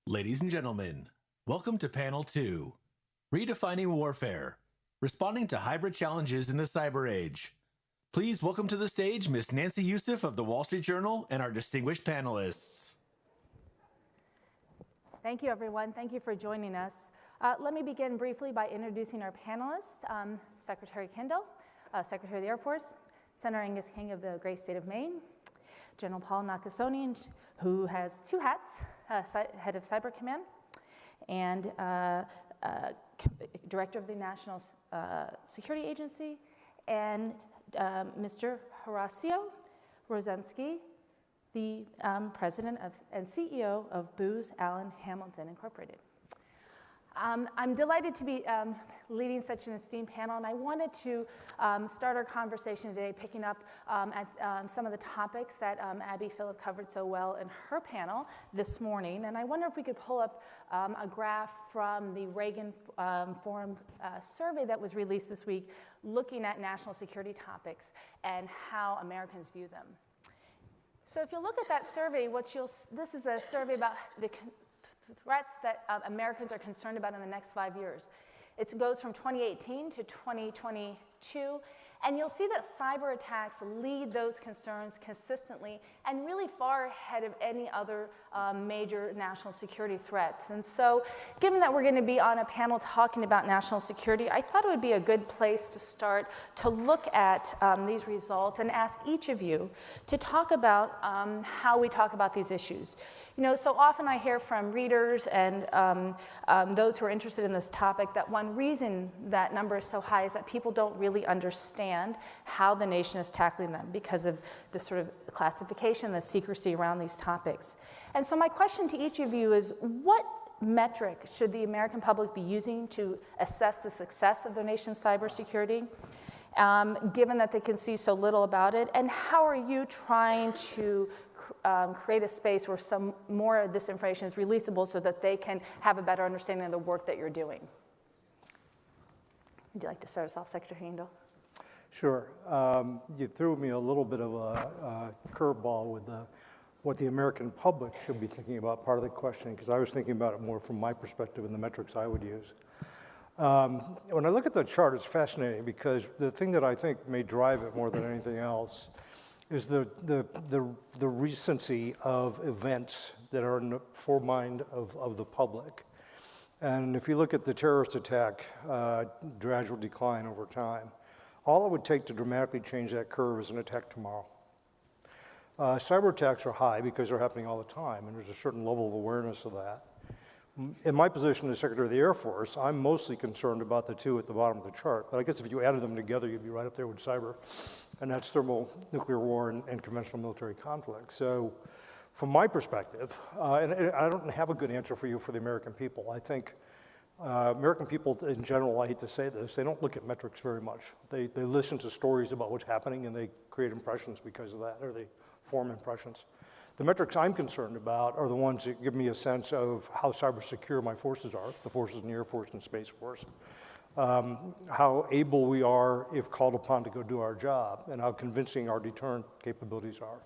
Ladies and gentlemen, welcome to Panel 2, Redefining Warfare, Responding to Hybrid Challenges in the Cyber Age. Please welcome to the stage Ms. Nancy Youssef of the Wall Street Journal and our distinguished panelists. Thank you, everyone. Thank you for joining us. Let me begin briefly by introducing our panelists, Secretary Kendall, Secretary of the Air Force, Senator Angus King of the great state of Maine, General Paul Nakasone, who has two hats, head of Cyber Command, and Director of the National Security Agency, and Mr. Horacio Rozanski, the President and CEO of Booz Allen Hamilton Incorporated. I'm delighted to be leading such an esteemed panel, and I wanted to start our conversation today picking up at some of the topics that Abby Phillip covered so well in her panel this morning. And I wonder if we could pull up a graph from the Reagan Forum survey that was released this week looking at national security topics and how Americans view them. So if you look at that survey, this is a survey about the threats that Americans are concerned about in the next 5 years. It goes from 2018 to 2022, and you'll see that cyber attacks lead those concerns consistently and really far ahead of any other major national security threats. And so, given that we're going to be on a panel talking about national security, I thought it would be a good place to start to look at these results and ask each of you to talk about how we talk about these issues. You know, so often I hear from readers and those who are interested in this topic that one reason that number is so high is that people don't really understand how the nation is tackling them because of the sort of classification, the secrecy around these topics. And so my question to each of you is, what metric should the American public be using to assess the success of their nation's cybersecurity, given that they can see so little about it? And how are you trying to create a space where some more of this information is releasable so that they can have a better understanding of the work that you're doing? Would you like to start us off, Secretary Kendall? Sure. You threw me a little bit of a curveball with what the American public should be thinking about part of the question, because I was thinking about it more from my perspective and the metrics I would use. When I look at the chart, it's fascinating because the thing that I think may drive it more than anything else is the recency of events that are in the foremind of the public. And if you look at the terrorist attack, gradual decline over time, all it would take to dramatically change that curve is an attack tomorrow. Cyber attacks are high because they're happening all the time, and there's a certain level of awareness of that. In my position as Secretary of the Air Force, I'm mostly concerned about the two at the bottom of the chart, but I guess if you added them together, you'd be right up there with cyber, and that's thermonuclear war and conventional military conflict. So from my perspective, and I don't have a good answer for you for the American people. I think American people in general, I hate to say this, they don't look at metrics very much. They listen to stories about what's happening and they create impressions because of that, or they form impressions. The metrics I'm concerned about are the ones that give me a sense of how cyber secure my forces are, the forces in the Air Force and Space Force, how able we are if called upon to go do our job, and how convincing our deterrent capabilities are.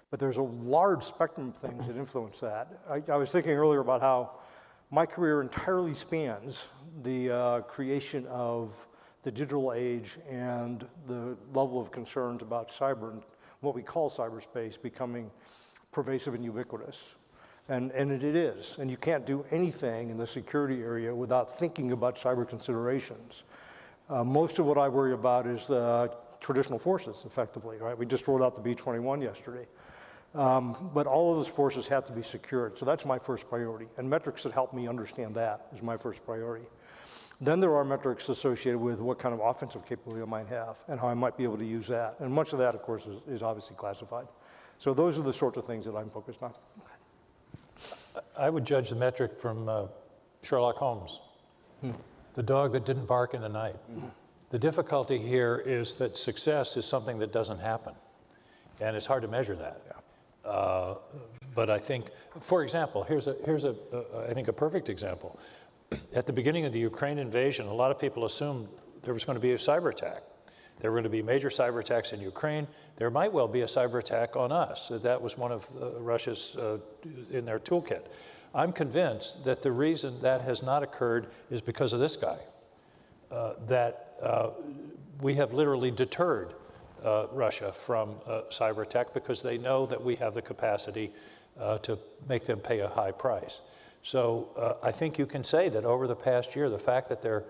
But there's a large spectrum of things that influence that. I was thinking earlier about how my career entirely spans the creation of the digital age and the level of concerns about cyber and what we call cyberspace becoming pervasive and ubiquitous. And it is. And you can't do anything in the security area without thinking about cyber considerations. Most of what I worry about is traditional forces, effectively, right? We just rolled out the B-21 yesterday. But all of those forces have to be secured. So that's my first priority. And metrics that help me understand that is my first priority. Then there are metrics associated with what kind of offensive capability I might have and how I might be able to use that. And much of that, of course, is obviously classified. So those are the sorts of things that I'm focused on. I would judge the metric from Sherlock Holmes, the dog that didn't bark in the night. The difficulty here is that success is something that doesn't happen. And it's hard to measure that. Yeah. But I think, for example, here's I think a perfect example. At the beginning of the Ukraine invasion, a lot of people assumed there was going to be a cyber attack. There were going to be major cyber attacks in Ukraine. There might well be a cyber attack on us. That was one of Russia's in their toolkit. I'm convinced that the reason that has not occurred is because of this guy, we have literally deterred Russia from cyber attack because they know that we have the capacity to make them pay a high price. So I think you can say that over the past year, the fact that there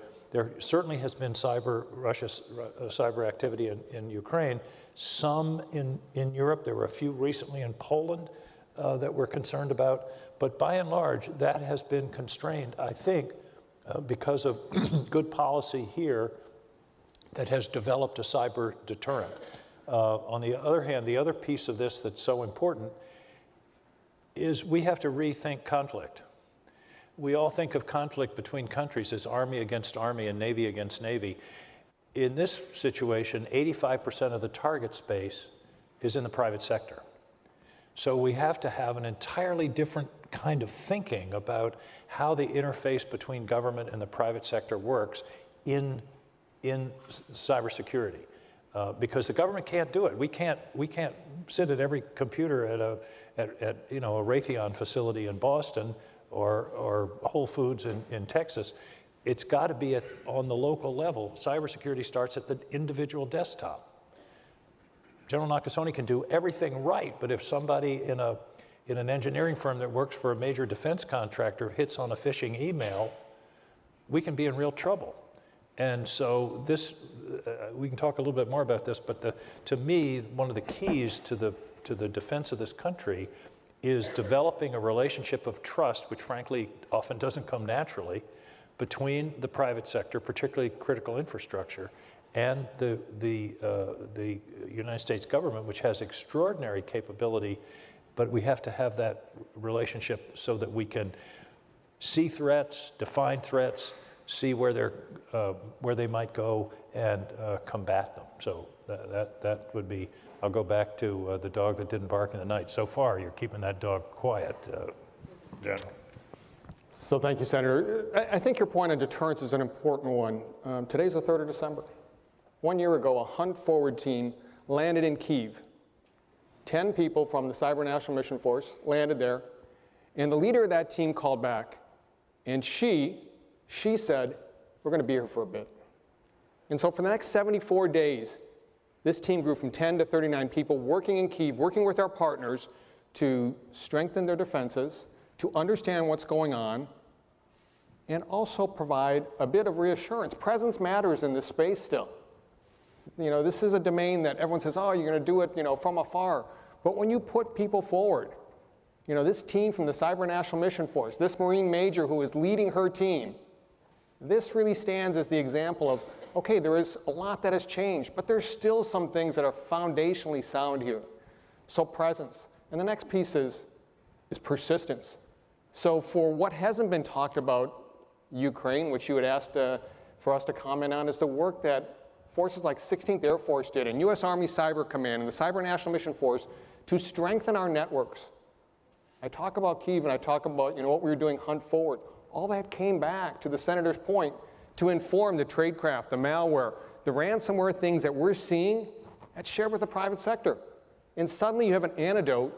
certainly has been Russia's cyber activity in Ukraine, some in Europe, there were a few recently in Poland that we're concerned about, but by and large, that has been constrained, I think, because of good policy here that has developed a cyber deterrent. On the other hand, the other piece of this that's so important is we have to rethink conflict. We all think of conflict between countries as army against army and navy against navy. In this situation, 85% of the target space is in the private sector. So we have to have an entirely different kind of thinking about how the interface between government and the private sector works in cybersecurity. Because the government can't do it. We can't sit at every computer at a Raytheon facility in Boston or Whole Foods in Texas. It's got to be on the local level. Cybersecurity starts at the individual desktop. General Nakasone can do everything right, but if somebody in an engineering firm that works for a major defense contractor hits on a phishing email, we can be in real trouble. And so this, we can talk a little bit more about this, but to me, one of the keys to the defense of this country is developing a relationship of trust, which frankly often doesn't come naturally, between the private sector, particularly critical infrastructure, and the United States government, which has extraordinary capability, but we have to have that relationship so that we can see threats, define threats, see where they might go, and combat them. So that would be. I'll go back to the dog that didn't bark in the night. So far, you're keeping that dog quiet, General. So thank you, Senator. I think your point on deterrence is an important one. Today's the 3rd of December. 1 year ago, a hunt forward team landed in Kyiv. 10 people from the Cyber National Mission Force landed there, and the leader of that team called back, and she said, we're going to be here for a bit. And so for the next 74 days, this team grew from 10 to 39 people working in Kyiv, working with our partners to strengthen their defenses, to understand what's going on, and also provide a bit of reassurance. Presence matters in this space still. This is a domain that everyone says, oh, you're going to do it, from afar. But when you put people forward, this team from the Cyber National Mission Force, this Marine major who is leading her team, this really stands as the example of, okay, there is a lot that has changed, but there's still some things that are foundationally sound here. So presence. And the next piece is persistence. So for what hasn't been talked about, Ukraine, which you had asked for us to comment on, is the work that forces like 16th Air Force did and U.S. Army Cyber Command and the Cyber National Mission Force to strengthen our networks. I talk about Kyiv and I talk about what we were doing hunt forward. All that came back, to the Senator's point, to inform the tradecraft, the malware, the ransomware things that we're seeing, that's shared with the private sector. And suddenly you have an antidote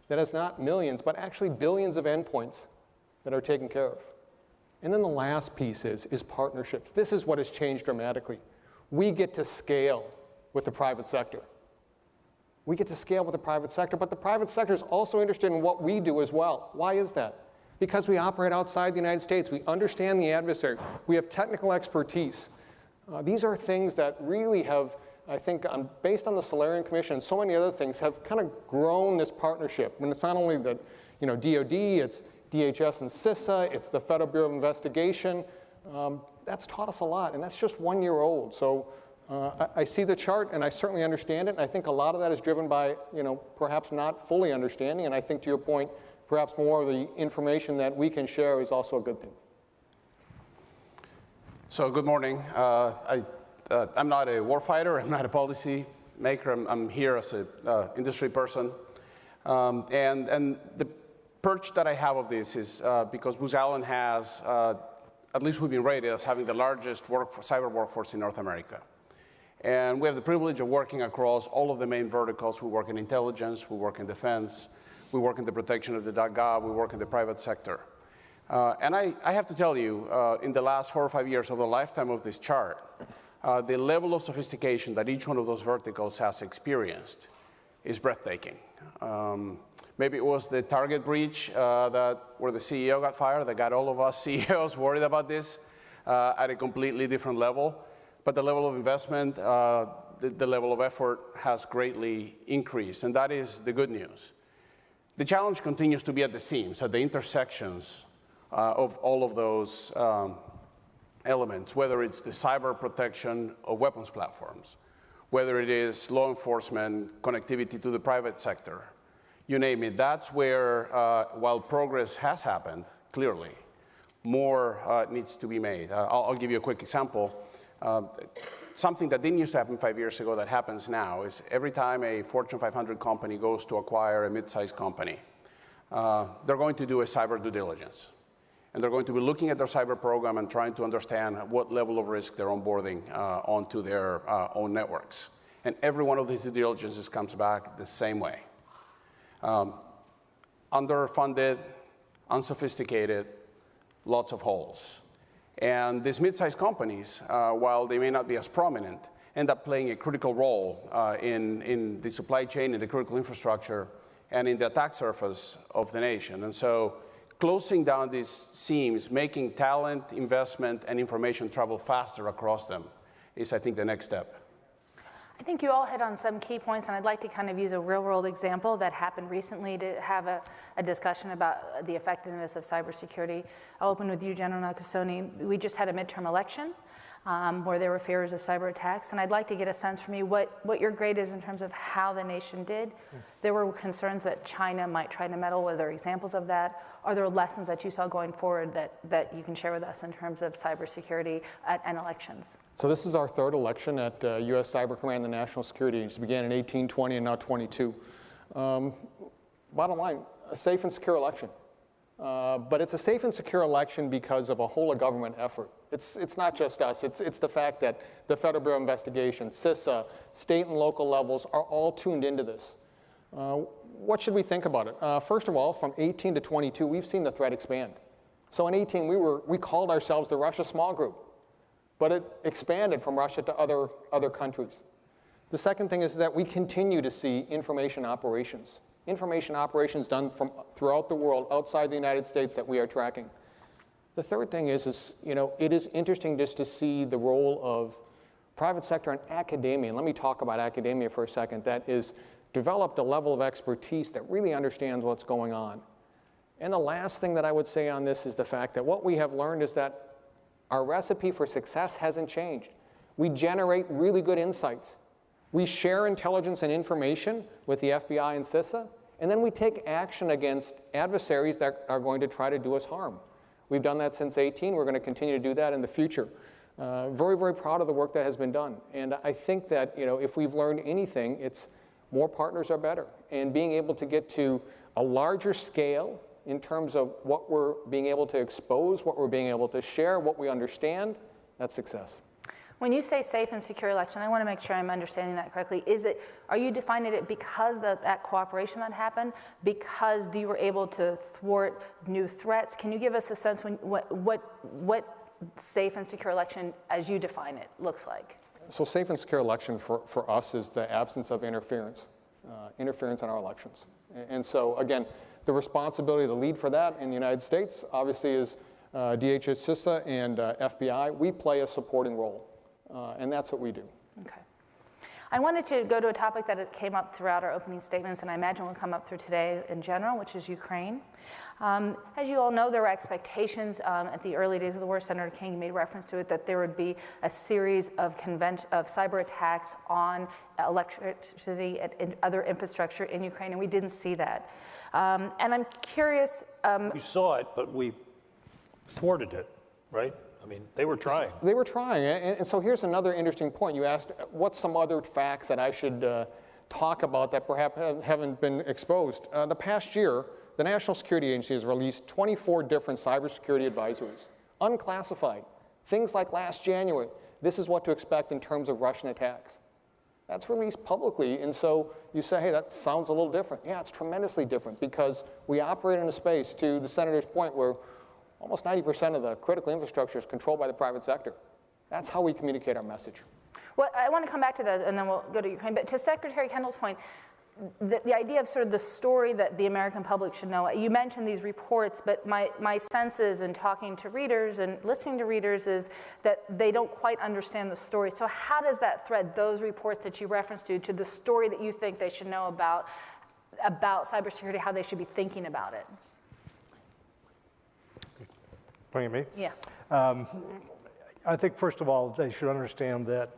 that has not millions, but actually billions of endpoints that are taken care of. And then the last piece is partnerships. This is what has changed dramatically. We get to scale with the private sector. We get to scale with the private sector, but the private sector is also interested in what we do as well. Why is that? Because we operate outside the United States. We understand the adversary. We have technical expertise. These are things that really have, I think, based on the Solarian Commission and so many other things, have kind of grown this partnership. I mean, it's not only the DOD, it's DHS and CISA, it's the Federal Bureau of Investigation. That's taught us a lot, and that's just 1 year old. So I see the chart, and I certainly understand it. And I think a lot of that is driven by, perhaps not fully understanding. And I think, to your point, perhaps more of the information that we can share is also a good thing. So good morning. I'm not a warfighter. I'm not a policy maker. I'm here as an industry person. And the perch that I have of this is because Booz Allen has, at least we've been rated as having the largest cyber workforce in North America. And we have the privilege of working across all of the main verticals. We work in intelligence, we work in defense, We work in the protection of the .gov. We work in the private sector. And I have to tell you, in the last 4 or 5 years of the lifetime of this chart, the level of sophistication that each one of those verticals has experienced is breathtaking. Maybe it was the Target breach where the CEO got fired that got all of us CEOs worried about this at a completely different level. But the level of investment, the level of effort has greatly increased, and that is the good news. The challenge continues to be at the seams, at the intersections of all of those elements, whether it's the cyber protection of weapons platforms, whether it is law enforcement, connectivity to the private sector, you name it. That's where, while progress has happened, clearly, more needs to be made. I'll give you a quick example. Something that didn't used to happen 5 years ago that happens now is every time a Fortune 500 company goes to acquire a mid-sized company, they're going to do a cyber due diligence. And they're going to be looking at their cyber program and trying to understand what level of risk they're onboarding onto their own networks. And every one of these due diligences comes back the same way. Underfunded, unsophisticated, lots of holes. And these mid-sized companies, while they may not be as prominent, end up playing a critical role in the supply chain, in the critical infrastructure, and in the attack surface of the nation. And so closing down these seams, making talent, investment, and information travel faster across them is, I think, the next step. I think you all hit on some key points, and I'd like to kind of use a real-world example that happened recently to have a discussion about the effectiveness of cybersecurity. I'll open with you, General Nakasone. We just had a midterm election where there were fears of cyber attacks, and I'd like to get a sense from you what your grade is in terms of how the nation did. There were concerns that China might try to meddle. Were there examples of that? Are there lessons that you saw going forward that you can share with us in terms of cybersecurity and elections? So this is our third election at U.S. Cyber Command, the National Security Agency. It began in 1820 and now 22. Bottom line, a safe and secure election. But it's a safe and secure election because of a whole of government effort. It's not just us. It's the fact that the Federal Bureau of Investigation, CISA, state and local levels are all tuned into this. What should we think about it? First of all, from 18 to 22, we've seen the threat expand. So in 18, we called ourselves the Russia Small Group, but it expanded from Russia to other countries. The second thing is that we continue to see information operations done from throughout the world, outside the United States, that we are tracking. The third thing is it is interesting just to see the role of private sector and academia. And let me talk about academia for a second. That is developed a level of expertise that really understands what's going on. And the last thing that I would say on this is the fact that what we have learned is that our recipe for success hasn't changed. We generate really good insights. We share intelligence and information with the FBI and CISA, and then we take action against adversaries that are going to try to do us harm. We've done that since 18. We're going to continue to do that in the future. Very, very proud of the work that has been done. And I think that if we've learned anything, it's more partners are better. And being able to get to a larger scale in terms of what we're being able to expose, what we're being able to share, what we understand, that's success. When you say safe and secure election, I want to make sure I'm understanding that correctly. Are you defining it because that cooperation that happened, because you were able to thwart new threats? Can you give us a sense what safe and secure election, as you define it, looks like? So safe and secure election for us is the absence of interference in our elections. And so again, the responsibility, the lead for that in the United States, obviously is DHS, CISA, and FBI. We play a supporting role. And that's what we do. Okay. I wanted to go to a topic that came up throughout our opening statements, and I imagine will come up through today in general, which is Ukraine. As you all know, there were expectations at the early days of the war. Senator King made reference to it, that there would be a series of cyber attacks on electricity and other infrastructure in Ukraine, and we didn't see that. And I'm curious. We saw it, but we thwarted it, right? I mean, they were trying. They were trying, and so here's another interesting point. You asked, what's some other facts that I should talk about that perhaps haven't been exposed? The past year, the National Security Agency has released 24 different cybersecurity advisories, unclassified. Things like last January, this is what to expect in terms of Russian attacks. That's released publicly, and so you say, hey, that sounds a little different. Yeah, it's tremendously different because we operate in a space, to the senator's point, where almost 90% of the critical infrastructure is controlled by the private sector. That's how we communicate our message. Well, I want to come back to that, and then we'll go to Ukraine. But to Secretary Kendall's point, the idea of sort of the story that the American public should know. You mentioned these reports, but my sense is, in talking to readers and listening to readers, is that they don't quite understand the story. So how does that thread those reports that you referenced to the story that you think they should know about cybersecurity, how they should be thinking about it? Pointing at me? Yeah. I think, first of all, they should understand that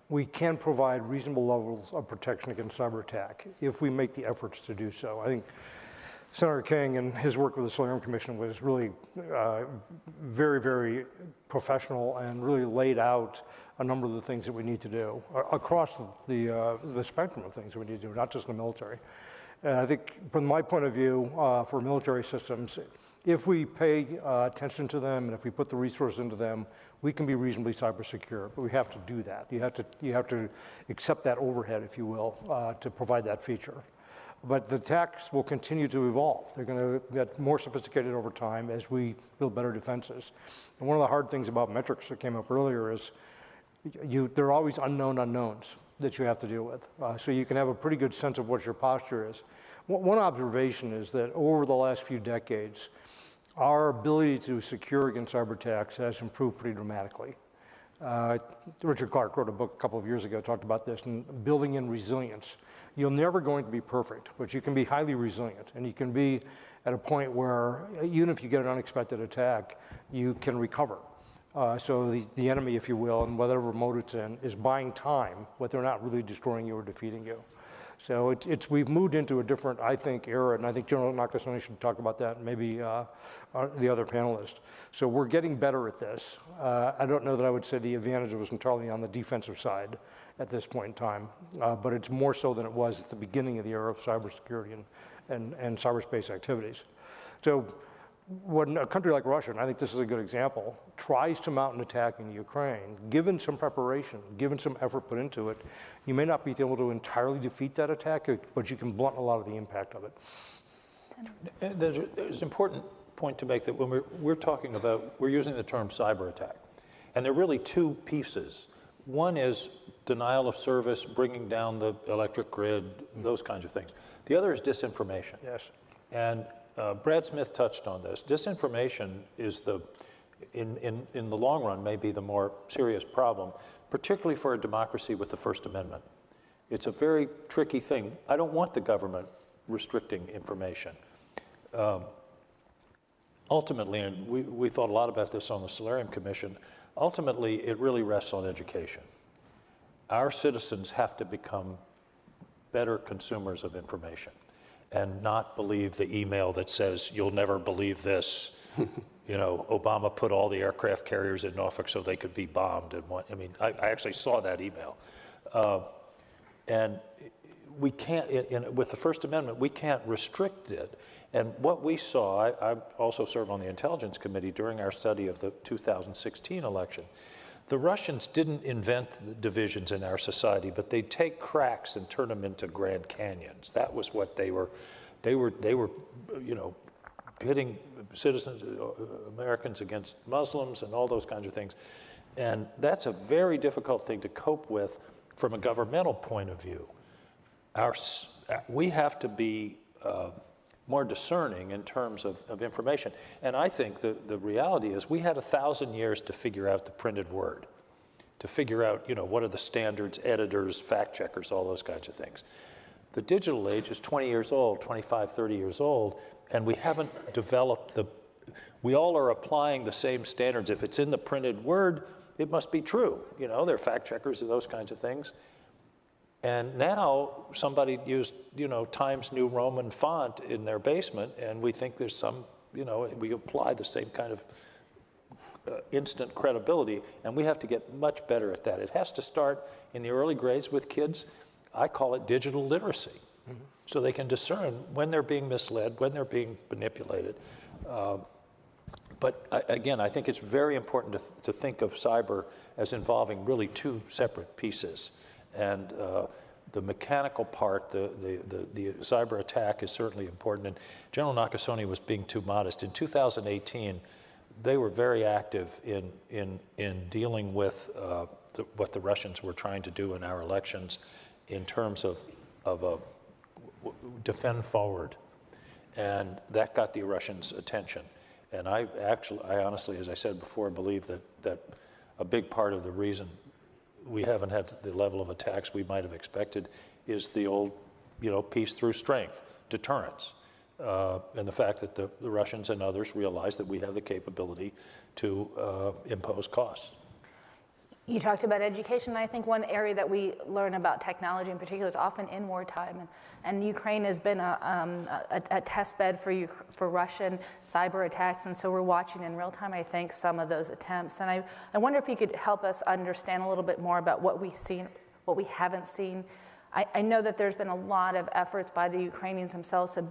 we can provide reasonable levels of protection against cyber attack if we make the efforts to do so. I think Senator King and his work with the Solarium Commission was really very, very professional and really laid out a number of the things that we need to do across the spectrum of things that we need to do, not just the military. And I think from my point of view, for military systems, if we pay attention to them and if we put the resources into them, we can be reasonably cyber secure, but we have to do that. You have to accept that overhead, if you will, to provide that feature. But the attacks will continue to evolve. They're going to get more sophisticated over time as we build better defenses. And one of the hard things about metrics that came up earlier is there are always unknown unknowns that you have to deal with. So you can have a pretty good sense of what your posture is. One observation is that over the last few decades, our ability to secure against cyber attacks has improved pretty dramatically. Richard Clark wrote a book a couple of years ago, talked about this, and building in resilience. You're never going to be perfect, but you can be highly resilient, and you can be at a point where even if you get an unexpected attack, you can recover. So the enemy, if you will, in whatever mode it's in, is buying time, but they're not really destroying you or defeating you. So we've moved into a different, I think, era, and I think General Nakasone should talk about that, and maybe the other panelists. So we're getting better at this. I don't know that I would say the advantage was entirely on the defensive side at this point in time, but it's more so than it was at the beginning of the era of cybersecurity and cyberspace activities. So when a country like Russia, and I think this is a good example, tries to mount an attack in Ukraine, given some preparation, given some effort put into it, you may not be able to entirely defeat that attack, but you can blunt a lot of the impact of it. There's an important point to make that when we're talking about, we're using the term cyber attack, and there are really two pieces. One is denial of service, bringing down the electric grid, those kinds of things. The other is disinformation. Yes. And Brad Smith touched on this. Disinformation is in the long run, may be the more serious problem, particularly for a democracy with the First Amendment. It's a very tricky thing. I don't want the government restricting information. Ultimately, and we thought a lot about this on the Solarium Commission, ultimately it really rests on education. Our citizens have to become better consumers of information and not believe the email that says, you'll never believe this. You know, Obama put all the aircraft carriers in Norfolk so they could be bombed. I mean, I actually saw that email. And we can't, with the First Amendment, we can't restrict it. And what we saw, I also served on the Intelligence Committee during our study of the 2016 election. The Russians didn't invent the divisions in our society, but they'd take cracks and turn them into Grand Canyons. That was what they were, you know, pitting citizens, Americans against Muslims and all those kinds of things. And that's a very difficult thing to cope with from a governmental point of view. We have to be more discerning in terms of information. And I think the reality is we had 1,000 years to figure out the printed word, to figure out, you know, what are the standards, editors, fact checkers, all those kinds of things. The digital age is 20 years old, 25, 30 years old, and we haven't developed we all are applying the same standards. If it's in the printed word, it must be true. You know, they're fact checkers and those kinds of things. And now somebody used, you know, Times New Roman font in their basement, and we think there's some, you know, we apply the same kind of instant credibility, and we have to get much better at that. It has to start in the early grades with kids. I call it digital literacy, so they can discern when they're being misled, when they're being manipulated. But again, I think it's very important to think of cyber as involving really two separate pieces. And the mechanical part, the cyber attack is certainly important. And General Nakasone was being too modest. In 2018, they were very active in dealing with what the Russians were trying to do in our elections in terms of a defend forward. And that got the Russians' attention. And I honestly, as I said before, believe that a big part of the reason we haven't had the level of attacks we might have expected is the old, peace through strength, deterrence, and the fact that the Russians and others realize that we have the capability to impose costs. You talked about education. I think one area that we learn about technology in particular is often in wartime, and Ukraine has been a test bed for Russian cyber attacks, and so we're watching in real time, I think, some of those attempts. And I wonder if you could help us understand a little bit more about what we've seen, what we haven't seen. I know that there's been a lot of efforts by the Ukrainians themselves to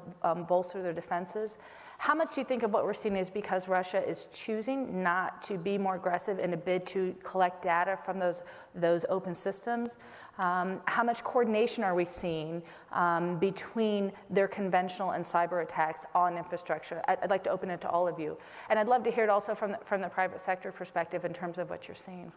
bolster their defenses. How much do you think of what we're seeing is because Russia is choosing not to be more aggressive in a bid to collect data from those open systems? How much coordination are we seeing between their conventional and cyber attacks on infrastructure? I'd like to open it to all of you. And I'd love to hear it also from the private sector perspective in terms of what you're seeing.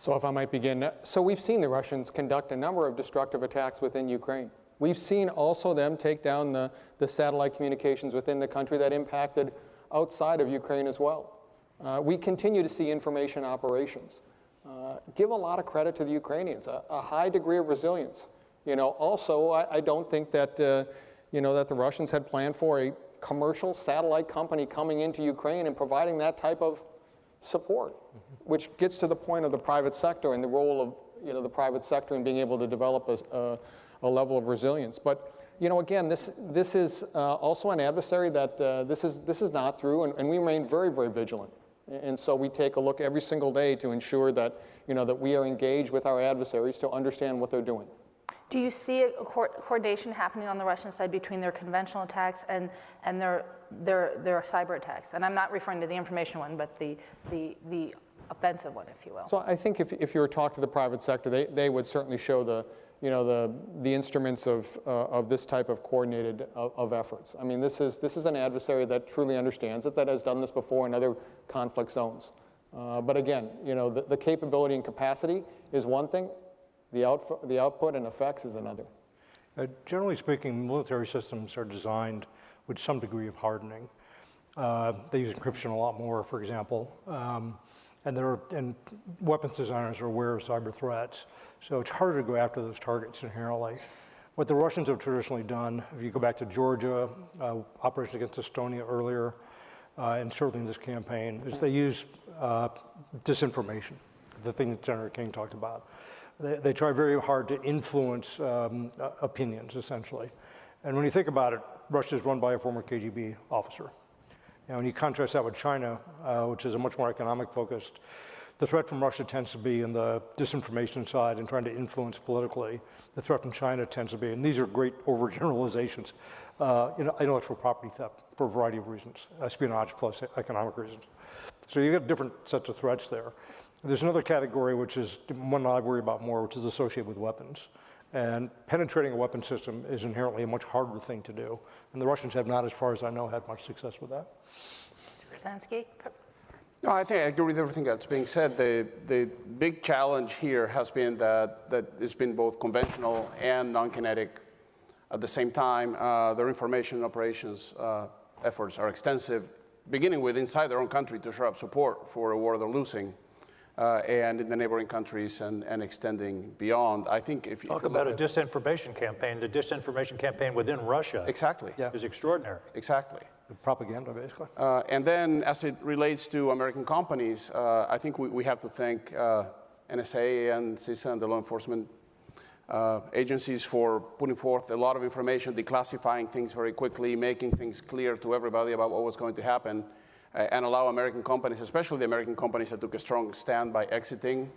So if I might begin, so we've seen the Russians conduct a number of destructive attacks within Ukraine. We've seen also them take down the satellite communications within the country that impacted outside of Ukraine as well. We continue to see information operations. Give a lot of credit to the Ukrainians, a high degree of resilience. Also, I don't think that, that the Russians had planned for a commercial satellite company coming into Ukraine and providing that type of support, which gets to the point of the private sector and the role of the private sector in being able to develop a level of resilience. But again, this is also an adversary that this is not through, and we remain very, very vigilant. And so we take a look every single day to ensure that that we are engaged with our adversaries to understand what they're doing. Do you see a coordination happening on the Russian side between their conventional attacks and their cyber attacks? And I'm not referring to the information one, but the offensive one, if you will. So I think if you were to talk to the private sector, they would certainly show the instruments of this type of coordinated of efforts. I mean, this is an adversary that truly understands it, that has done this before in other conflict zones. But again, the capability and capacity is one thing. The output and effects is another. Generally speaking, military systems are designed with some degree of hardening. They use encryption a lot more, for example. And weapons designers are aware of cyber threats. So it's harder to go after those targets inherently. What the Russians have traditionally done, if you go back to Georgia, operations against Estonia earlier, and certainly in this campaign, is they use disinformation, the thing that Senator King talked about. They try very hard to influence opinions, essentially. And when you think about it, Russia is run by a former KGB officer. Now, when you contrast that with China, which is a much more economic focused, the threat from Russia tends to be in the disinformation side and trying to influence politically. The threat from China tends to be, and these are great overgeneralizations, intellectual property theft for a variety of reasons, espionage plus economic reasons. So you get different sets of threats there. There's another category, which is one I worry about more, which is associated with weapons. And penetrating a weapon system is inherently a much harder thing to do. And the Russians have not, as far as I know, had much success with that. Mr. Brzezinski? No, I think I agree with everything that's being said. The big challenge here has been that it's been both conventional and non-kinetic at the same time. Their information operations efforts are extensive, beginning with inside their own country to shore up support for a war they're losing. And in the neighboring countries and extending beyond. I think if you talk about a disinformation campaign, the disinformation campaign within Russia is extraordinary. Exactly. The propaganda, basically. And then as it relates to American companies, I think we have to thank NSA and CISA and the law enforcement agencies for putting forth a lot of information, declassifying things very quickly, making things clear to everybody about what was going to happen. And allow American companies, especially the American companies that took a strong stand by exiting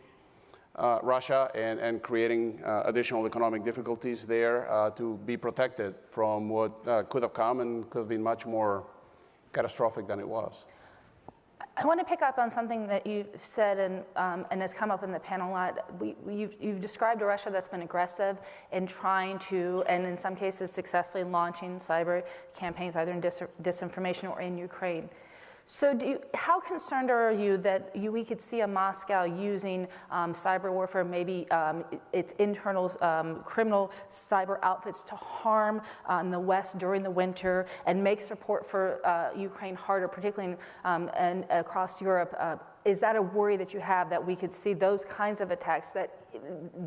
Russia and creating additional economic difficulties there to be protected from what could have come and could have been much more catastrophic than it was. I want to pick up on something that you said and has come up in the panel a lot. You've described a Russia that's been aggressive in trying to, and in some cases successfully launching cyber campaigns, either in disinformation or in Ukraine. So how concerned are you that we could see a Moscow using cyber warfare, maybe its internal criminal cyber outfits to harm in the West during the winter and make support for Ukraine harder, particularly and across Europe? Is that a worry that you have, that we could see those kinds of attacks, that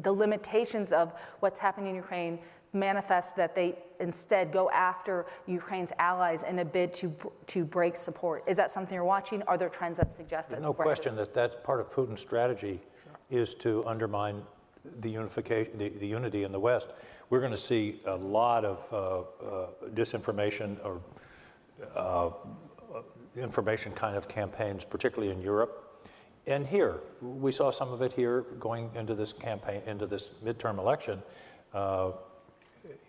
the limitations of what's happening in Ukraine manifest that they instead go after Ukraine's allies in a bid to break support? Is that something you're watching? Are there trends that suggest that? There's no question that that's part of Putin's strategy, is to undermine the unification, the unity in the West. We're going to see a lot of disinformation or information kind of campaigns, particularly in Europe. And here, we saw some of it here going into this campaign, into this midterm election.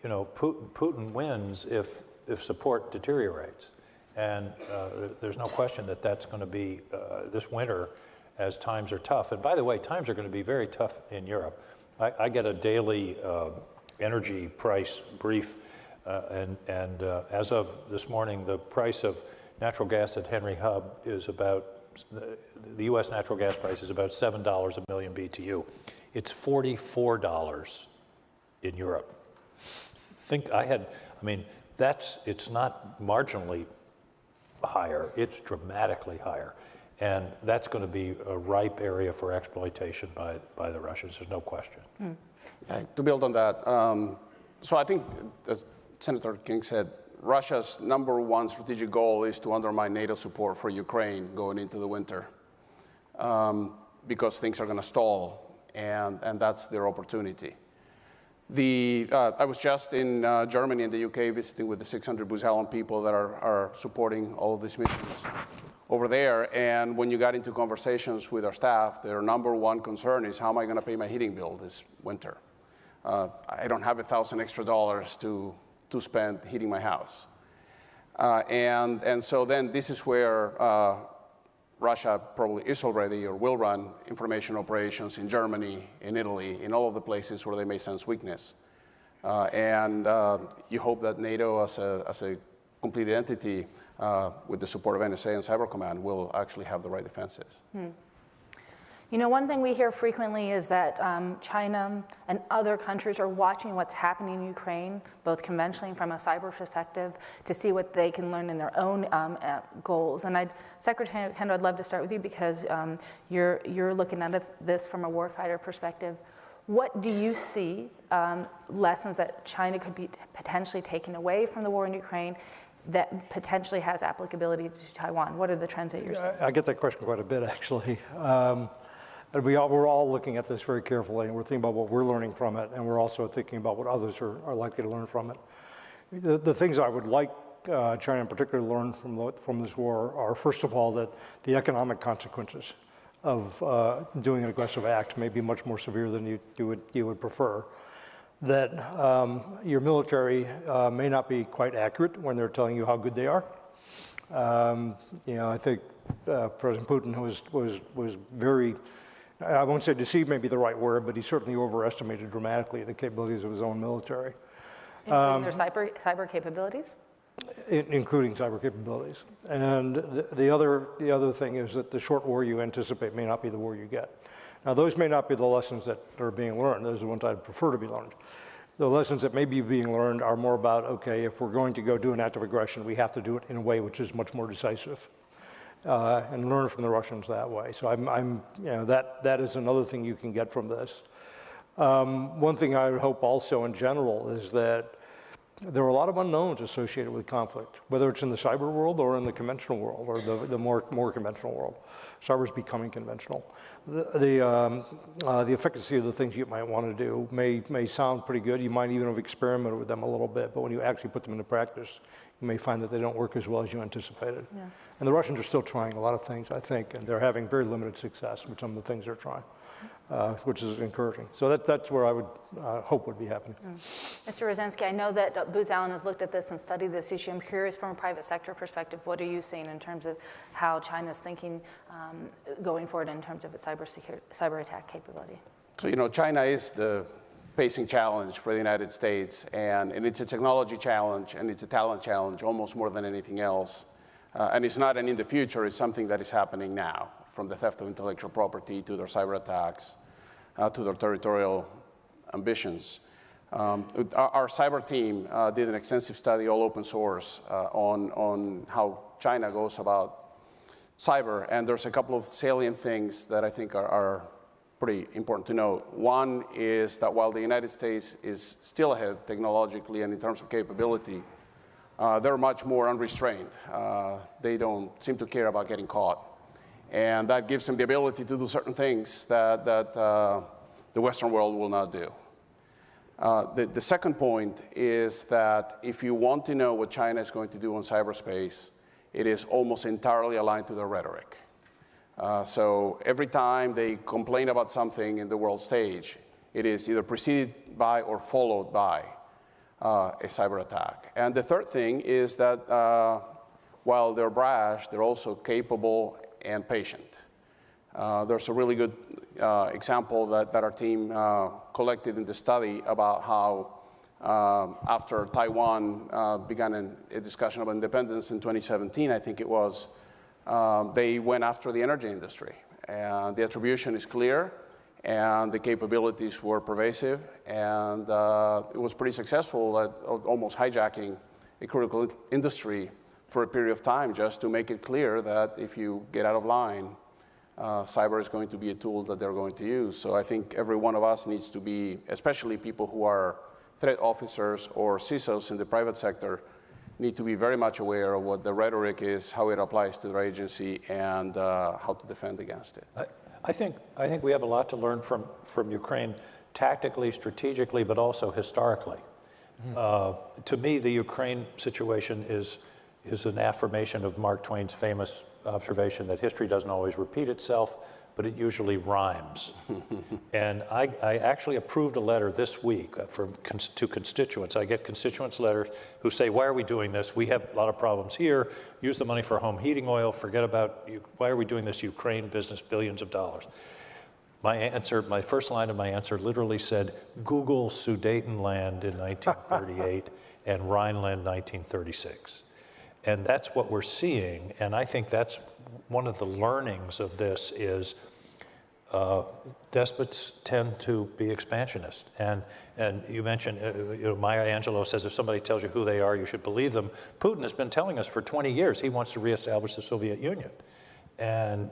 You know, Putin wins if support deteriorates. And there's no question that that's going to be this winter as times are tough. And by the way, times are going to be very tough in Europe. I get a daily energy price brief, and as of this morning, the price of natural gas at Henry Hub is about, the US natural gas price is about $7 a million BTU. It's $44 in Europe. It's not marginally higher, it's dramatically higher. And that's going to be a ripe area for exploitation by the Russians, there's no question. To build on that, so I think, as Senator King said, Russia's #1 strategic goal is to undermine NATO support for Ukraine going into the winter, because things are going to stall, and that's their opportunity. I was just in Germany and the UK visiting with the 600 Booz Allen people that are supporting all of these missions over there. And when you got into conversations with our staff, their #1 concern is, how am I going to pay my heating bill this winter? I don't have $1,000 extra to spend heating my house. And so then this is where Russia probably is already or will run information operations in Germany, in Italy, in all of the places where they may sense weakness. And you hope that NATO, as a complete entity, with the support of NSA and Cyber Command, will actually have the right defenses. You know, one thing we hear frequently is that China and other countries are watching what's happening in Ukraine, both conventionally and from a cyber perspective, to see what they can learn in their own goals. And Secretary Kendall, I'd love to start with you, because you're looking at this from a warfighter perspective. What do you see lessons that China could be potentially taking away from the war in Ukraine that potentially has applicability to Taiwan? What are the trends that you're seeing? I get that question quite a bit, actually. And we're all looking at this very carefully, and we're thinking about what we're learning from it, and we're also thinking about what others are likely to learn from it. The things I would like China in particular to learn from this war are, first of all, that the economic consequences of doing an aggressive act may be much more severe than you would prefer. That your military may not be quite accurate when they're telling you how good they are. You know, I think President Putin was very, I won't say deceived may be the right word, but he certainly overestimated dramatically the capabilities of his own military. Including their cyber capabilities? Including cyber capabilities. And the other thing is that the short war you anticipate may not be the war you get. Now, those may not be the lessons that are being learned. Those are the ones I'd prefer to be learned. The lessons that may be being learned are more about, okay, if we're going to go do an act of aggression, we have to do it in a way which is much more decisive, and learn from the Russians that way. So you know, that is another thing you can get from this. One thing I would hope also in general is that there are a lot of unknowns associated with conflict, whether it's in the cyber world or in the conventional world, or the more conventional world. Cyber is becoming conventional. The efficacy of the things you might want to do may sound pretty good. You might even have experimented with them a little bit, but when you actually put them into practice, you may find that they don't work as well as you anticipated. Yeah. And the Russians are still trying a lot of things, I think, and they're having very limited success with some of the things they're trying, which is encouraging. So that's where I would hope would be happening. Mr. Rozansky, I know that Booz Allen has looked at this and studied this issue. I'm curious from a private sector perspective, what are you seeing in terms of how China's thinking going forward in terms of its cyber attack capability? So, you know, China is the facing challenge for the United States, and it's a technology challenge and it's a talent challenge almost more than anything else. And it's not an in the future, it's something that is happening now, from the theft of intellectual property to their cyber attacks to their territorial ambitions. Our cyber team did an extensive study, all open source, on how China goes about cyber, and there's a couple of salient things that I think are pretty important to note. One is that while the United States is still ahead technologically and in terms of capability, they're much more unrestrained. They don't seem to care about getting caught. And that gives them the ability to do certain things that the Western world will not do. The second point is that if you want to know what China is going to do on cyberspace, it is almost entirely aligned to their rhetoric. So every time they complain about something in the world stage, it is either preceded by or followed by a cyber attack. And the third thing is that while they're brash, they're also capable and patient. There's a really good example that our team collected in the study about how after Taiwan began a discussion about independence in 2017, I think it was, they went after the energy industry. And the attribution is clear, and the capabilities were pervasive, and it was pretty successful at almost hijacking a critical industry for a period of time, just to make it clear that if you get out of line, cyber is going to be a tool that they're going to use. So I think every one of us needs to be, especially people who are threat officers or CISOs in the private sector, need to be very much aware of what the rhetoric is, how it applies to their agency, and how to defend against it. I think we have a lot to learn from Ukraine, tactically, strategically, but also historically. To me, the Ukraine situation is an affirmation of Mark Twain's famous observation that history doesn't always repeat itself, but it usually rhymes. And I actually approved a letter this week to constituents. I get constituents letters who say, why are we doing this? We have a lot of problems here. Use the money for home heating oil. Forget about, why are we doing this Ukraine business, billions of dollars? My answer, my first line of my answer literally said, Google Sudetenland in 1938 and Rhineland 1936. And that's what we're seeing, and I think that's one of the learnings of this is despots tend to be expansionist. And you mentioned, Maya Angelou says if somebody tells you who they are, you should believe them. Putin has been telling us for 20 years he wants to reestablish the Soviet Union. And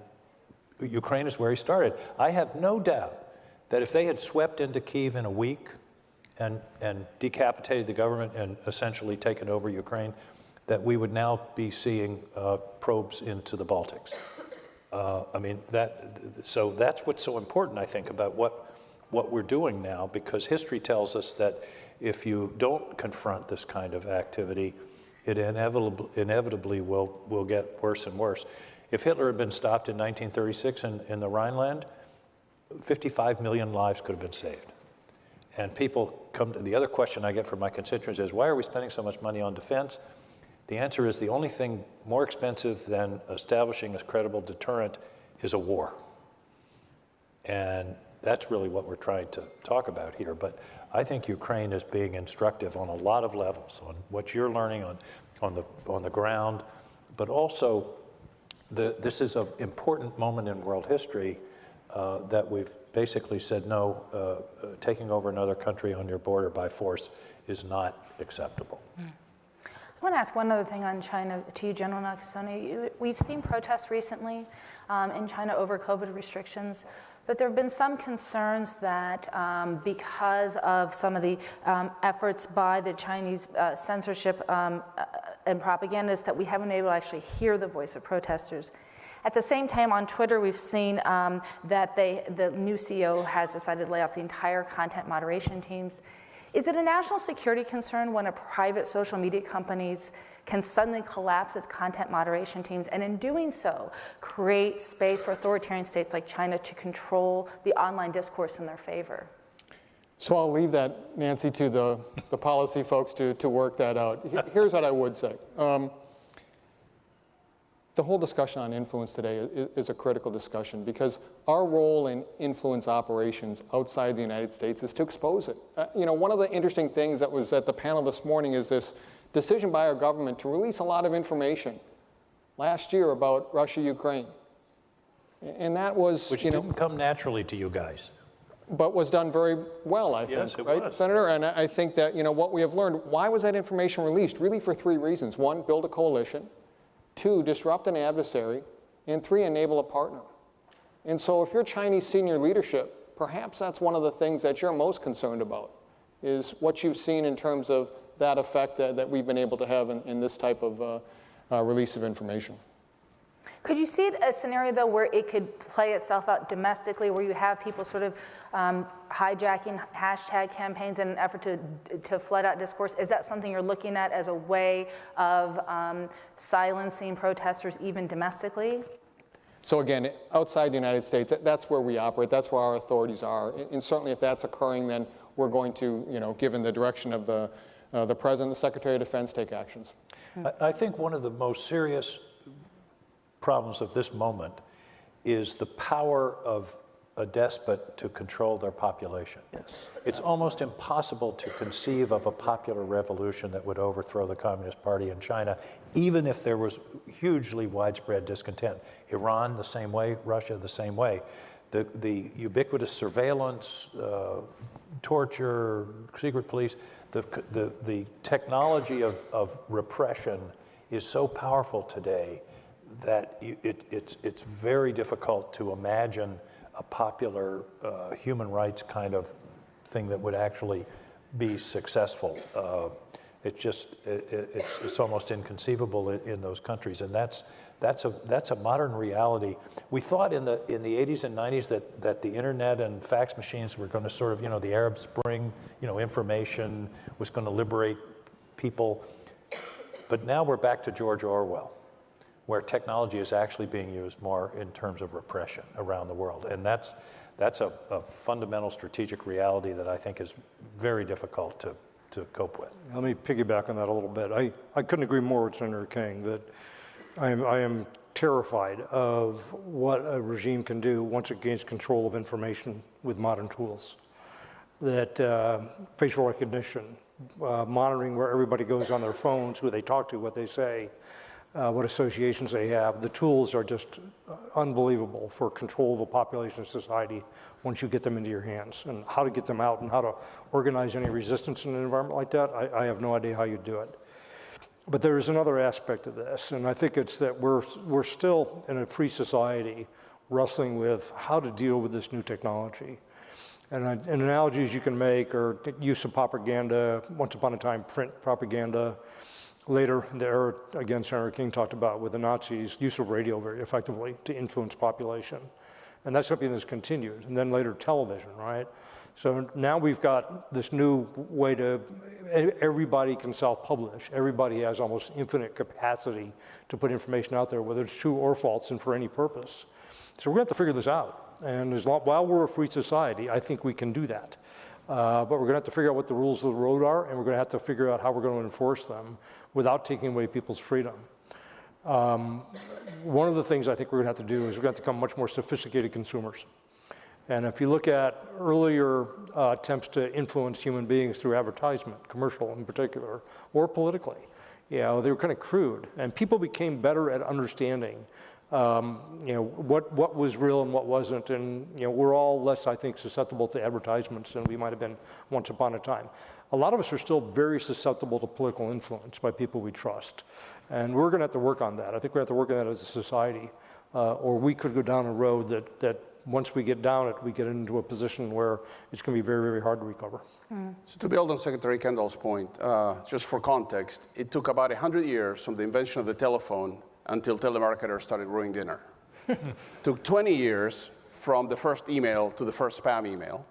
Ukraine is where he started. I have no doubt that if they had swept into Kyiv in a week and decapitated the government and essentially taken over Ukraine, that we would now be seeing probes into the Baltics. So that's what's so important, I think, about what we're doing now, because history tells us that if you don't confront this kind of activity, it inevitably will get worse and worse. If Hitler had been stopped in 1936 in the Rhineland, 55 million lives could have been saved. And people come to, the other question I get from my constituents is, why are we spending so much money on defense? The answer is the only thing more expensive than establishing a credible deterrent is a war. And that's really what we're trying to talk about here. But I think Ukraine is being instructive on a lot of levels, on what you're learning on the ground, but also this is an important moment in world history that we've basically said, no, taking over another country on your border by force is not acceptable. I want to ask one other thing on China to you, General Nakasone. We've seen protests recently in China over COVID restrictions, but there have been some concerns that because of some of the efforts by the Chinese censorship and propagandists, that we haven't been able to actually hear the voice of protesters. At the same time, on Twitter, we've seen that the new CEO has decided to lay off the entire content moderation teams. Is it a national security concern when a private social media companies can suddenly collapse its content moderation teams, and in doing so, create space for authoritarian states like China to control the online discourse in their favor? So I'll leave that, Nancy, to the policy folks to work that out. Here's what I would say. The whole discussion on influence today is a critical discussion because our role in influence operations outside the United States is to expose it. One of the interesting things that was at the panel this morning is this decision by our government to release a lot of information last year about Russia, Ukraine. And that was, Which didn't come naturally to you guys. But was done very well, I think, Yes, it right, was. Senator? And I think that, what we have learned, why was that information released? Really for three reasons. One, build a coalition. Two, disrupt an adversary. And three, enable a partner. And so if you're Chinese senior leadership, perhaps that's one of the things that you're most concerned about, is what you've seen in terms of that effect that we've been able to have in this type of release of information. Could you see a scenario, though, where it could play itself out domestically, where you have people sort of hijacking hashtag campaigns in an effort to flood out discourse? Is that something you're looking at as a way of silencing protesters even domestically? So again, outside the United States, that's where we operate. That's where our authorities are. And certainly if that's occurring, then we're going to, given the direction of the President, the Secretary of Defense, take actions. I think one of the most serious problems of this moment is the power of a despot to control their population. Yes. It's almost impossible to conceive of a popular revolution that would overthrow the Communist Party in China, even if there was hugely widespread discontent. Iran the same way, Russia the same way. The ubiquitous surveillance, torture, secret police, the technology of repression is so powerful today that it's very difficult to imagine a popular human rights kind of thing that would actually be successful. It's almost inconceivable in those countries, and that's a modern reality. We thought in the 80s and 90s that the internet and fax machines were going to sort of, the Arab Spring, information was going to liberate people, but now we're back to George Orwell, where technology is actually being used more in terms of repression around the world. And that's a fundamental strategic reality that I think is very difficult to cope with. Let me piggyback on that a little bit. I couldn't agree more with Senator King that I am terrified of what a regime can do once it gains control of information with modern tools. That facial recognition, monitoring where everybody goes on their phones, who they talk to, what they say, what associations they have. The tools are just unbelievable for control of a population of society once you get them into your hands. And how to get them out and how to organize any resistance in an environment like that, I have no idea how you do it. But there is another aspect of this, and I think it's that we're still in a free society wrestling with how to deal with this new technology. And analogies you can make are use of propaganda, once upon a time print propaganda. Later, there again, Senator King talked about with the Nazis, use of radio very effectively to influence population. And that's something that's continued. And then later, television, right? So now we've got this new way everybody can self-publish. Everybody has almost infinite capacity to put information out there, whether it's true or false and for any purpose. So we're going to have to figure this out. And while we're a free society, I think we can do that. But we're going to have to figure out what the rules of the road are, and we're going to have to figure out how we're going to enforce them without taking away people's freedom. One of the things I think we're going to have to do is we're going to have to become much more sophisticated consumers. And if you look at earlier attempts to influence human beings through advertisement, commercial in particular, or politically, they were kind of crude. And people became better at understanding what was real and what wasn't, and we're all less, I think, susceptible to advertisements than we might have been once upon a time. A lot of us are still very susceptible to political influence by people we trust, and we're going to have to work on that. I think we have to work on that as a society, or we could go down a road that once we get down it, we get into a position where it's going to be very, very hard to recover. So to build on Secretary Kendall's point, just for context, it took about 100 years from the invention of the telephone until telemarketers started brewing dinner. Took 20 years from the first email to the first spam email.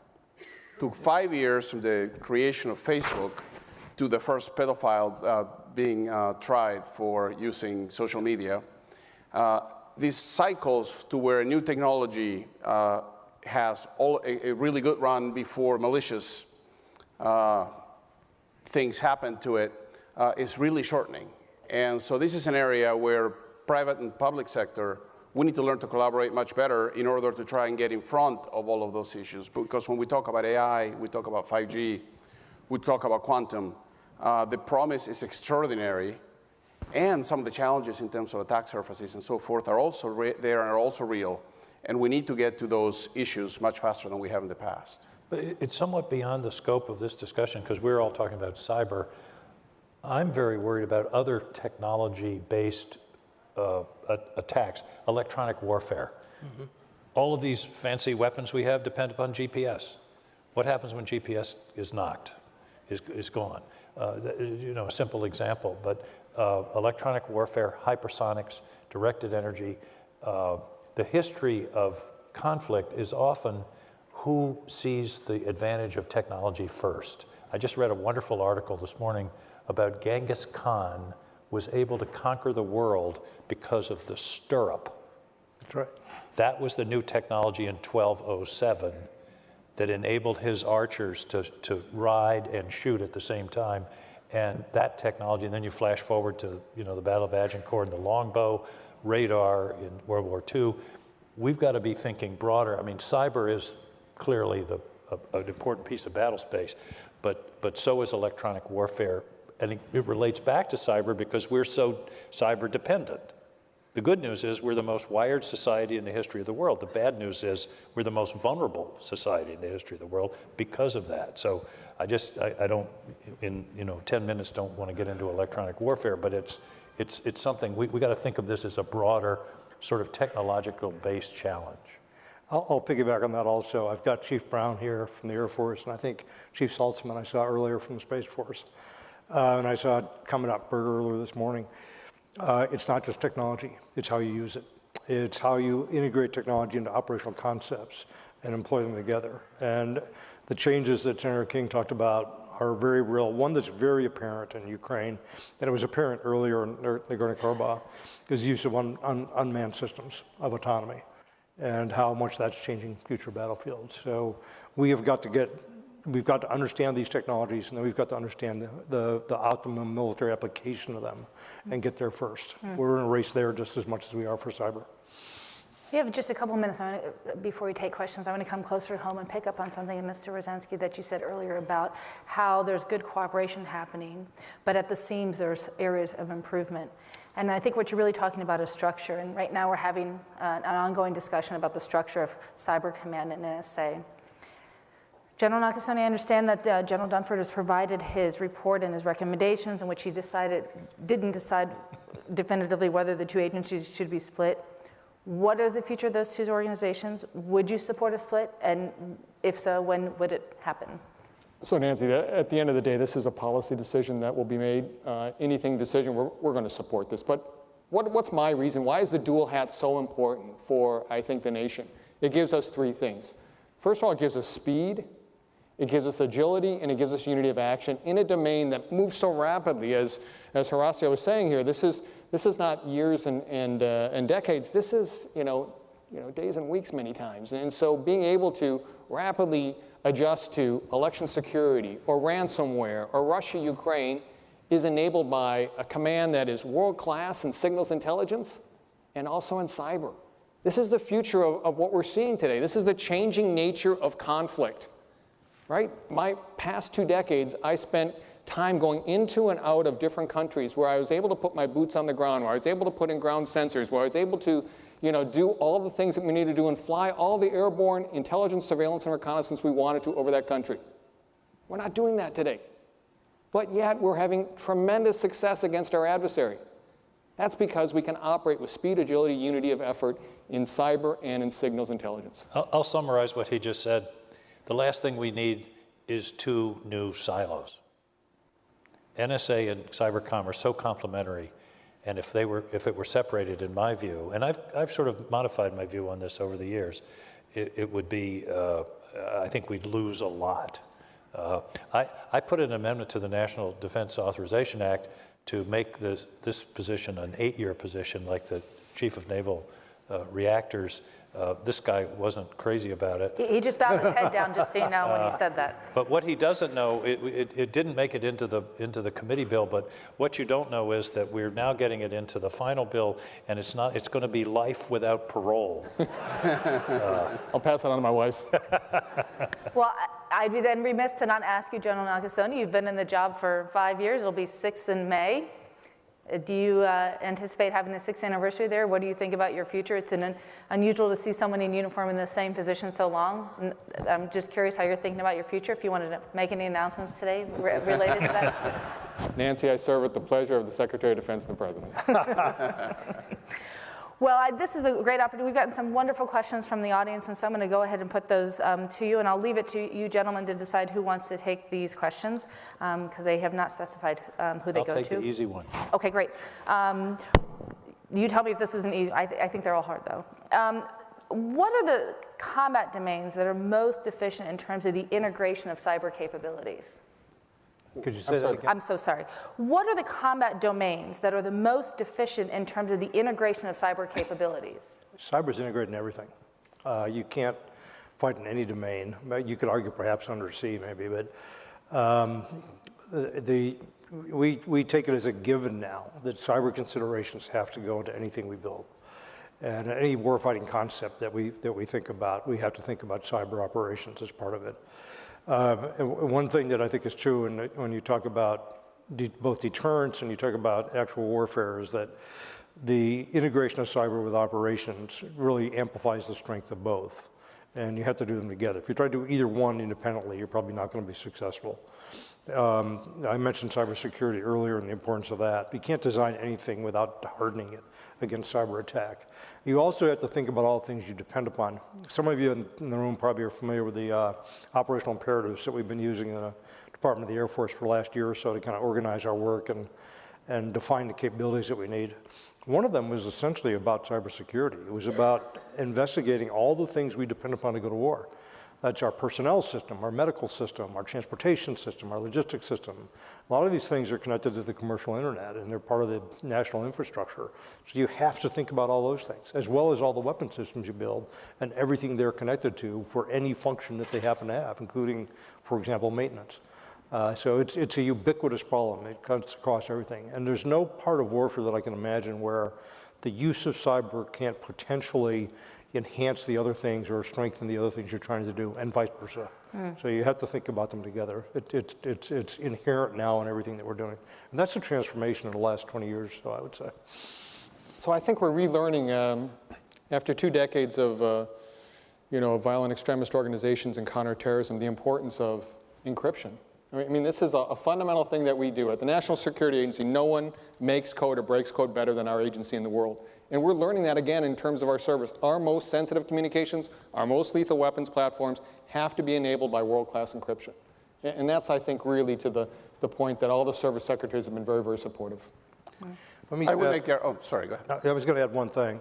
took 5 years from the creation of Facebook to the first pedophile being tried for using social media. These cycles to where new technology has a really good run before malicious things happen to it is really shortening. And so this is an area where private and public sector, we need to learn to collaborate much better in order to try and get in front of all of those issues. Because when we talk about AI, we talk about 5G, we talk about quantum, the promise is extraordinary, and some of the challenges in terms of attack surfaces and so forth are also there and are also real. And we need to get to those issues much faster than we have in the past. But it's somewhat beyond the scope of this discussion because we're all talking about cyber. I'm very worried about other technology-based attacks, electronic warfare. Mm-hmm. All of these fancy weapons we have depend upon GPS. What happens when GPS is knocked, is gone? A simple example, but electronic warfare, hypersonics, directed energy, the history of conflict is often who sees the advantage of technology first. I just read a wonderful article this morning about Genghis Khan was able to conquer the world because of the stirrup. That's right. That was the new technology in 1207 that enabled his archers to ride and shoot at the same time. And that technology, and then you flash forward to the Battle of Agincourt and the longbow, radar in World War II. We've got to be thinking broader. I mean, cyber is clearly an important piece of battle space, but so is electronic warfare. And it relates back to cyber because we're so cyber dependent. The good news is we're the most wired society in the history of the world. The bad news is we're the most vulnerable society in the history of the world because of that. So I don't, in 10 minutes, don't want to get into electronic warfare, but it's something, we got to think of this as a broader sort of technological-based challenge. I'll piggyback on that also. I've got Chief Brown here from the Air Force, and I think Chief Saltzman I saw earlier from the Space Force. And I saw it coming up earlier this morning. It's not just technology, it's how you use it. It's how you integrate technology into operational concepts and employ them together. And the changes that Senator King talked about are very real. One that's very apparent in Ukraine, and it was apparent earlier in Nagorno-Karabakh, is the use of unmanned systems of autonomy and how much that's changing future battlefields. So we've got to understand these technologies, and then we've got to understand the optimum military application of them and get there first. We're in a race there just as much as we are for cyber. We have just a couple minutes before we take questions. I want to come closer to home and pick up on something, Mr. Rozansky, that you said earlier about how there's good cooperation happening, but at the seams there's areas of improvement. And I think what you're really talking about is structure. And right now we're having an ongoing discussion about the structure of Cyber Command and NSA. General Nakasone, I understand that General Dunford has provided his report and his recommendations in which he didn't decide definitively whether the two agencies should be split. What is the future of those two organizations? Would you support a split? And if so, when would it happen? So Nancy, at the end of the day, this is a policy decision that will be made. Anything decision, we're going to support this. But what's my reason? Why is the dual hat so important for, I think, the nation? It gives us three things. First of all, it gives us speed. It gives us agility, and it gives us unity of action in a domain that moves so rapidly. As Horacio was saying here, this is not years and decades. This is days and weeks many times. And so being able to rapidly adjust to election security or ransomware or Russia, Ukraine is enabled by a command that is world-class in signals intelligence and also in cyber. This is the future of what we're seeing today. This is the changing nature of conflict. Right? My past 2 decades, I spent time going into and out of different countries where I was able to put my boots on the ground, where I was able to put in ground sensors, where I was able to do all the things that we need to do and fly all the airborne intelligence, surveillance, and reconnaissance we wanted to over that country. We're not doing that today. But yet we're having tremendous success against our adversary. That's because we can operate with speed, agility, unity of effort in cyber and in signals intelligence. I'll summarize what he just said. The last thing we need is 2 new silos. NSA and Cybercom are so complementary, and if it were separated, in my view, and I've sort of modified my view on this over the years, it would be I think we'd lose a lot. I put an amendment to the National Defense Authorization Act to make this position an 8-year position, like the Chief of Naval Reactors. This guy wasn't crazy about it. He just bowed his head down, just so you know, when he said that. But what he doesn't know, it didn't make it into the committee bill, but what you don't know is that we're now getting it into the final bill, and it's going to be life without parole. I'll pass it on to my wife. Well, I'd be then remiss to not ask you, General Nakasone, you've been in the job for 5 years. It'll be 6 in May. Do you anticipate having the 6th anniversary there? What do you think about your future? It's unusual to see someone in uniform in the same position so long. I'm just curious how you're thinking about your future, if you wanted to make any announcements today related to that. Nancy, I serve at the pleasure of the Secretary of Defense and the President. Well, this is a great opportunity. We've gotten some wonderful questions from the audience, and so I'm going to go ahead and put those to you, and I'll leave it to you gentlemen to decide who wants to take these questions, because they have not specified who they go to. I'll take the easy one. Okay, great. You tell me if this is an easy. I think they're all hard, though. What are the combat domains that are most deficient in terms of the integration of cyber capabilities? Could you say that again? I'm so sorry. What are the combat domains that are the most deficient in terms of the integration of cyber capabilities? Cyber's integrated in everything. You can't fight in any domain. You could argue perhaps undersea maybe, but we take it as a given now that cyber considerations have to go into anything we build. And any warfighting concept that we think about, we have to think about cyber operations as part of it. And one thing that I think is true when you talk about both deterrence and you talk about actual warfare is that the integration of cyber with operations really amplifies the strength of both. And you have to do them together. If you try to do either one independently, you're probably not going to be successful. I mentioned cybersecurity earlier and the importance of that. You can't design anything without hardening it against cyber attack. You also have to think about all the things you depend upon. Some of you in the room probably are familiar with the operational imperatives that we've been using in the Department of the Air Force for the last year or so to kind of organize our work and define the capabilities that we need. One of them was essentially about cybersecurity. It was about investigating all the things we depend upon to go to war. That's our personnel system, our medical system, our transportation system, our logistics system. A lot of these things are connected to the commercial internet, and they're part of the national infrastructure. So you have to think about all those things, as well as all the weapon systems you build and everything they're connected to for any function that they happen to have, including, for example, maintenance. So it's a ubiquitous problem. It cuts across everything. And there's no part of warfare that I can imagine where the use of cyber can't potentially enhance the other things or strengthen the other things you're trying to do, and vice versa. So you have to think about them together. It's inherent now in everything that we're doing. And that's a transformation in the last 20 years, so I would say. So I think we're relearning, after 2 decades of violent extremist organizations and counterterrorism, the importance of encryption. I mean, this is a fundamental thing that we do. At the National Security Agency, no one makes code or breaks code better than our agency in the world. And we're learning that again in terms of our service. Our most sensitive communications, our most lethal weapons platforms have to be enabled by world-class encryption. And that's, I think, really to the point that all the service secretaries have been very, very supportive. I would make there, oh, sorry, go ahead. I was going to add one thing.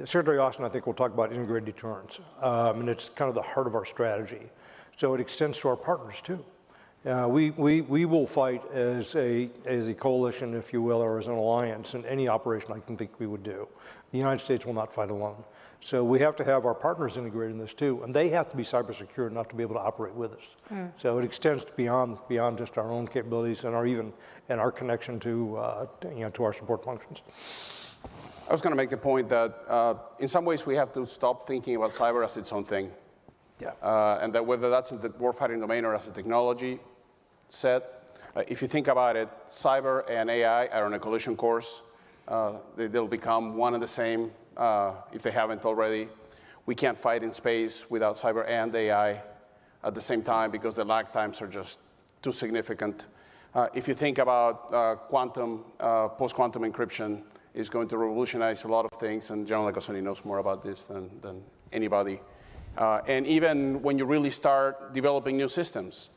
Secretary Austin, I think, will talk about integrated deterrence. And it's kind of the heart of our strategy. So it extends to our partners, too. We will fight as a coalition, if you will, or as an alliance in any operation I can think we would do. The United States will not fight alone. So we have to have our partners integrated in this too, and they have to be cyber secure enough to be able to operate with us. So it extends beyond just our own capabilities and our connection to our support functions. I was going to make the point that in some ways we have to stop thinking about cyber as its own thing. Yeah. And that whether that's in the warfighting domain or as a technology set, if you think about it, cyber and AI are on a collision course. They'll become one and the same if they haven't already. We can't fight in space without cyber and AI at the same time because the lag times are just too significant. If you think about quantum, post-quantum encryption is going to revolutionize a lot of things, and General Nakasone knows more about this than anybody. And even when you really start developing new systems,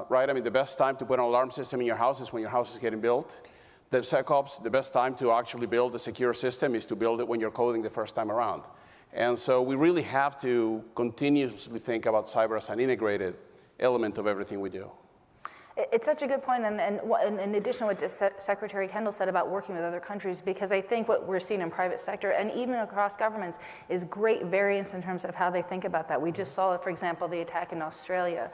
right? I mean, the best time to put an alarm system in your house is when your house is getting built. DevSecOps, the best time to actually build a secure system is to build it when you're coding the first time around. And so we really have to continuously think about cyber as an integrated element of everything we do. It's such a good point, and in addition to what just Secretary Kendall said about working with other countries, because I think what we're seeing in private sector and even across governments is great variance in terms of how they think about that. We just saw, for example, the attack in Australia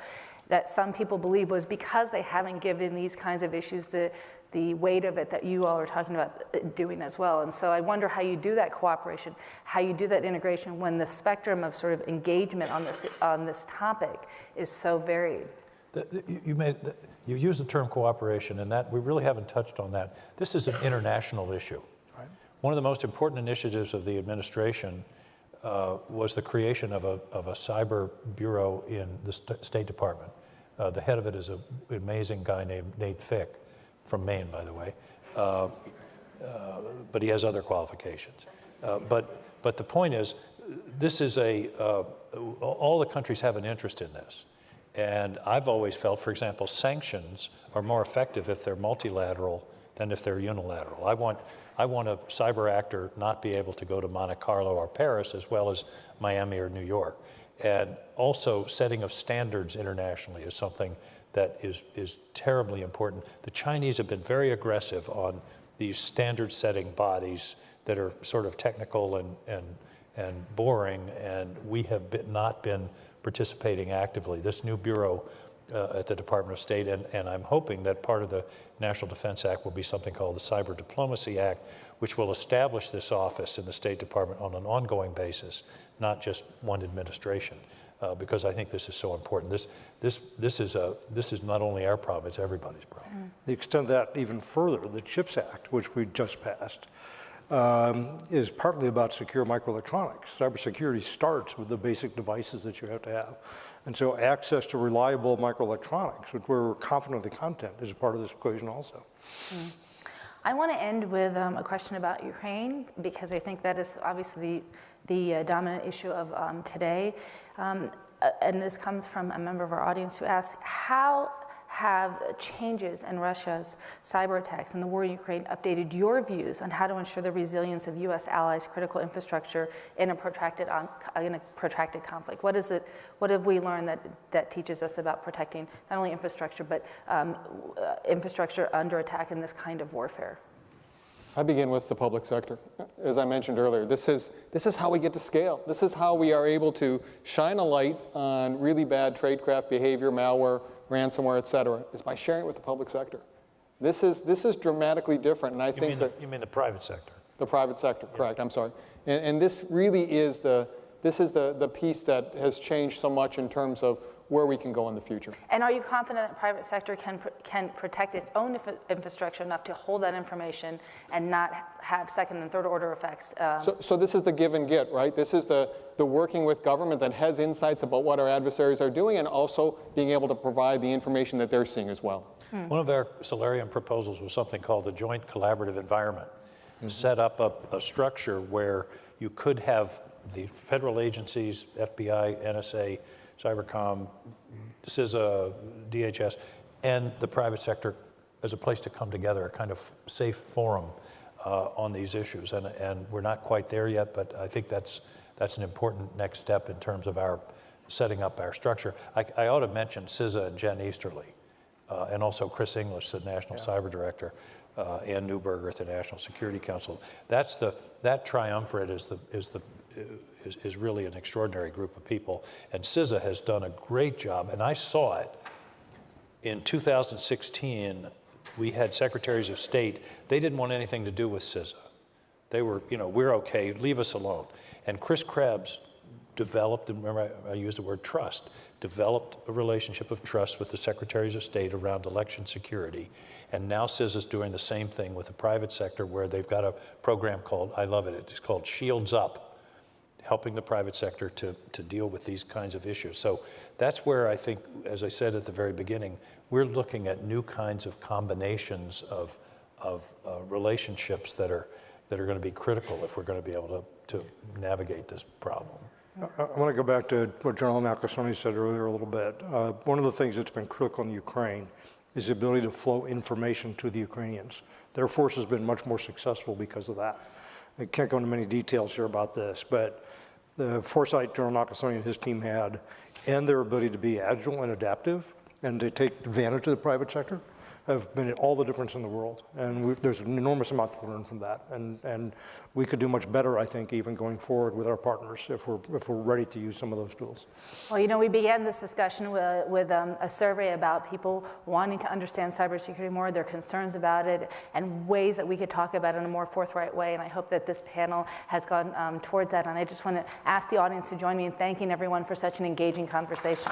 that some people believe was because they haven't given these kinds of issues the weight of it that you all are talking about doing as well. And so I wonder how you do that cooperation, how you do that integration when the spectrum of sort of engagement on this topic is so varied. You used the term cooperation, and that we really haven't touched on that. This is an international issue. Right. One of the most important initiatives of the administration was the creation of a cyber bureau in the State Department. The head of it is an amazing guy named Nate Fick, from Maine, by the way, but he has other qualifications. But the point is, this is all the countries have an interest in this. And I've always felt, for example, sanctions are more effective if they're multilateral than if they're unilateral. I want a cyber actor not be able to go to Monte Carlo or Paris as well as Miami or New York. And also setting of standards internationally is something that is terribly important. The Chinese have been very aggressive on these standard setting bodies that are sort of technical and boring, and we have not been participating actively. This new bureau at the Department of State, and I'm hoping that part of the National Defense Act will be something called the Cyber Diplomacy Act, which will establish this office in the State Department on an ongoing basis, not just one administration, because I think this is so important. This is not only our problem, it's everybody's problem. To extend that even further, the CHIPS Act, which we just passed, is partly about secure microelectronics. Cybersecurity starts with the basic devices that you have to have. And so access to reliable microelectronics, which we're confident of the content, is a part of this equation also. I want to end with a question about Ukraine, because I think that is obviously the dominant issue of today. And this comes from a member of our audience who asked, how have changes in Russia's cyber attacks and the war in Ukraine updated your views on how to ensure the resilience of U.S. allies' critical infrastructure in a protracted conflict? What have we learned that teaches us about protecting not only infrastructure, but infrastructure under attack in this kind of warfare? I begin with the public sector. As I mentioned earlier, this is how we get to scale. This is how we are able to shine a light on really bad tradecraft behavior, malware, ransomware, et cetera, is by sharing it with the public sector. This is dramatically different, and I think that you mean the private sector? The private sector, correct. I'm sorry, and this really is the piece that has changed so much in terms of where we can go in the future. And are you confident that the private sector can protect its own infrastructure enough to hold that information and not have second and third order effects? So this is the give and get, right? This is the working with government that has insights about what our adversaries are doing, and also being able to provide the information that they're seeing as well. One of our Solarium proposals was something called the Joint Collaborative Environment. Set up a structure where you could have the federal agencies, FBI, NSA, Cybercom, CISA, DHS, and the private sector as a place to come together, a kind of safe forum on these issues. And we're not quite there yet, but I think that's an important next step in terms of our setting up our structure. I ought to mention CISA and Jen Easterly, and also Chris English, the National Cyber Director, Ann Neuberger at the National Security Council. That triumvirate is really an extraordinary group of people, and CISA has done a great job, and I saw it. In 2016, we had secretaries of state. They didn't want anything to do with CISA. They were, we're okay, leave us alone. And Chris Krebs developed, and remember I used the word trust, developed a relationship of trust with the secretaries of state around election security. And now CISA's doing the same thing with the private sector, where they've got a program called, I love it, it's called Shields Up, helping the private sector to deal with these kinds of issues. So that's where I think, as I said at the very beginning, we're looking at new kinds of combinations of relationships that are going to be critical if we're going to be able to navigate this problem. I want to go back to what General Nakasone said earlier a little bit. One of the things that's been critical in Ukraine is the ability to flow information to the Ukrainians. Their force has been much more successful because of that. I can't go into many details here about this, but the foresight General Nakasone and his team had, and their ability to be agile and adaptive, and to take advantage of the private sector, have made all the difference in the world. And there's an enormous amount to learn from that. And we could do much better, I think, even going forward with our partners if we're ready to use some of those tools. Well, you know, we began this discussion with a survey about people wanting to understand cybersecurity more, their concerns about it, and ways that we could talk about it in a more forthright way. And I hope that this panel has gone towards that. And I just want to ask the audience to join me in thanking everyone for such an engaging conversation.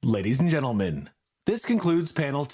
Ladies and gentlemen, this concludes panel 2.